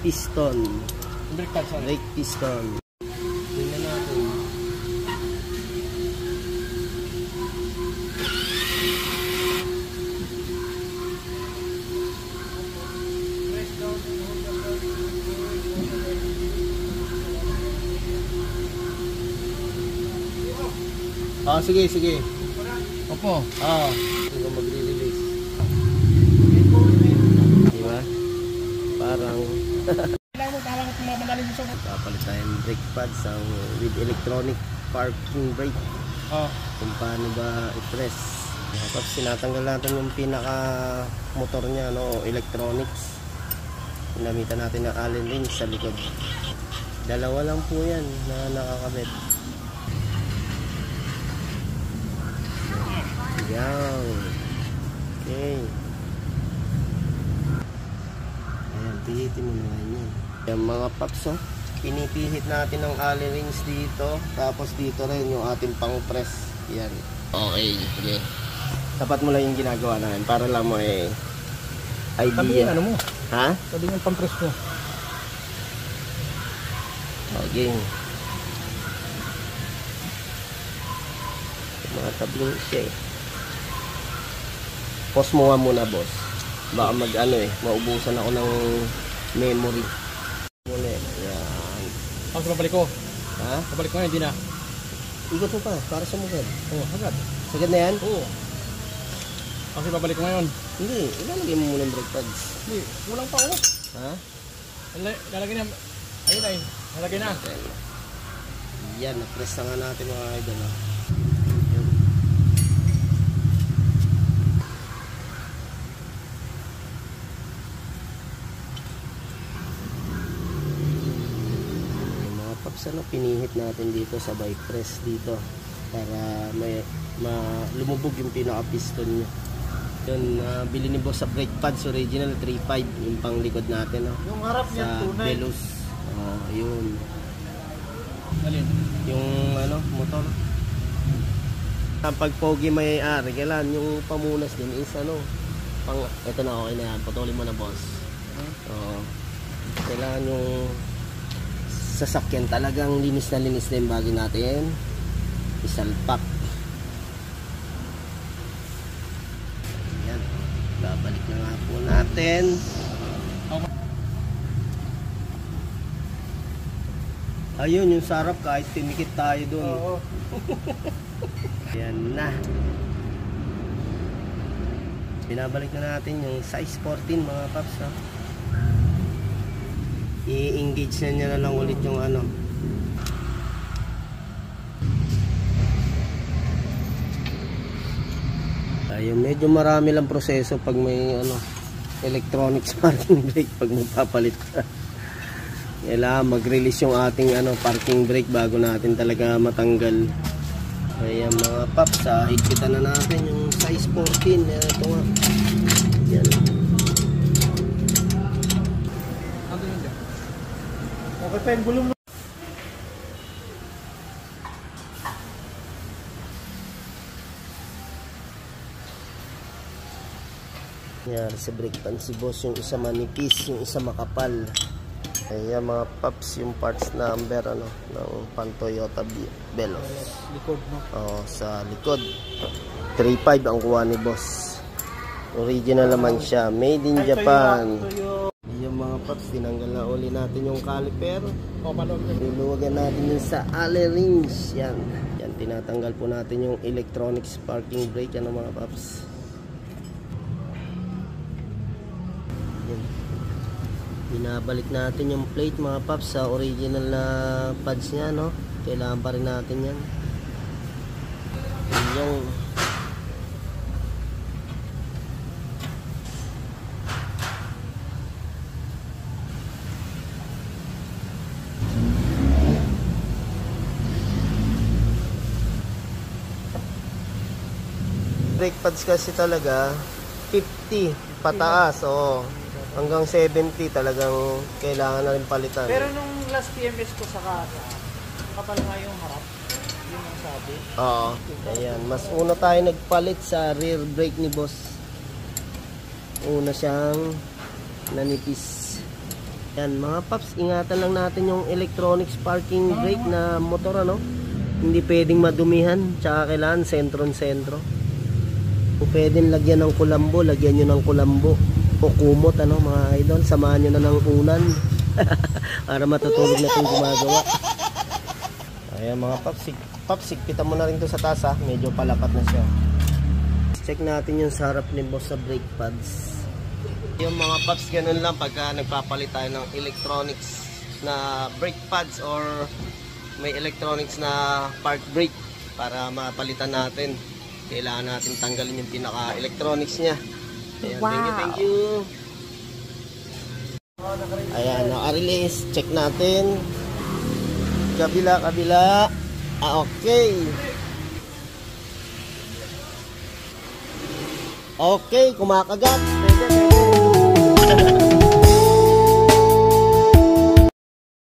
piston. Brake pad, sorry. Brake piston. Tingnan natin. Sige, sige. Opo. Hindi ko magre-release. Diba? Parang Kailangan mo mamadali mo sa papalit tayo ng brake pads with electronic parking brake. Kung paano ba i-press. Tapos sinatanggal natin yung pinaka motor niya, no, electronics. Ginamitan natin ng Allen wrench sa likod. Dalawa lang po yan na nakakabit. Yan. Okay. Ayan, pihitin mo na yan. Yan mga paps, pinipihit natin ang Allen wrench dito. Tapos dito rin yung ating pang press. Yan. Okay, sige. Tapat mo lang yung ginagawa natin para lang mo idea. Sabi yung ano mo? Ha? Sabi yung pang press mo. Okay. Mga tabing siya Pause mo nga muna, boss. Baka maubusan ako ng memory. Muna, yan. Babalik ko. Ha? Babalik ko, hindi na. Ikot mo pa, para sa mukha. Agad. Sagad na yan? Oo. Kasi babalik ko ngayon. Hindi, ilalagay mo muna ng brake pads. Hindi, kulang pa ako. Ha? Lalagay na. Ayun ay, lalagay na. Yan, na-press na nga natin mga idol. Pinihit natin dito sa bike press dito para lumubog yung pinaka piston niya. Yun, bili ni boss sa brake pads original 3.5 yung pang likod natin, no? Yung harap niya tunay. Veloz. Yun. Alin? Yung motor. Pag pogi may ari, kailan yung pamunas din is ito na, okay na yan. Putulin mo na, boss. Kailangan yung sasakyan talagang linis na yung bagay natin. Isalpak. Ayan. Babalik na nga po natin. Ayun, yung sarap kahit timikit tayo dun. Oo. Ayan na. Binabalik na natin yung size 14 mga paps, i-engage na niya na lang ulit yung ayun, medyo marami lang proseso pag may electronic parking brake pag magpapalit ka. Kailangan mag-release yung ating parking brake bago natin talaga matanggal. Ayan mga paps, higpitan na natin yung size 14. Ito nga. Yan. Okay pa yung gulong mo. Yan, sa brake pan si boss, yung isa manipis, yung isa makapal. Ayan mga paps, yung parts number ng pan Toyota Veloz. Likod mo. Sa likod 3.5 ang kuha ni boss. Original naman siya, made in Japan. Yung mga paps, tinanggal na uli natin yung caliper. Luluwagan natin yung sa Allen wrench. Yan, tinatanggal po natin yung electronic parking brake. Yan mga paps. Yan. Binabalik natin yung plate mga paps sa original na pads nya, no? Kailangan pa rin natin yan. Yung brake pads kasi talaga 50 pataas, hanggang 70 talagang kailangan na rin palitan. Pero nung last PMS ko sa kasa, kapal nga yung harap, yun ang sabi. Ayan, mas una tayo nagpalit sa rear brake ni boss. Una siyang nanipis. Yan mga paps, ingatan lang natin yung electronics parking brake na motor, ano. Hindi pwedeng madumihan, tsaka kailangan sentro-sentro. Kung pwedeng lagyan ng kulambo, lagyan nyo ng kulambo o kumot, ano mga idol. Samahan nyo na ng unan para matutulog na itong gumagawa. Ayan mga paps, sigpitan mo na rin to sa taas, ha. Medyo palapat na siya. Check natin yung sarap ni boss sa brake pads. Yung mga paps, ganun lang pagka nagpapalit tayo ng electronics na brake pads or may electronics na park brake para mapalitan natin. Kailangan natin tanggalin yung pinaka-electronics niya. Ayan, wow. Thank you. Ayan, naka-release. Check natin. Kabila. Okay. Okay, kumakagat. Pwede.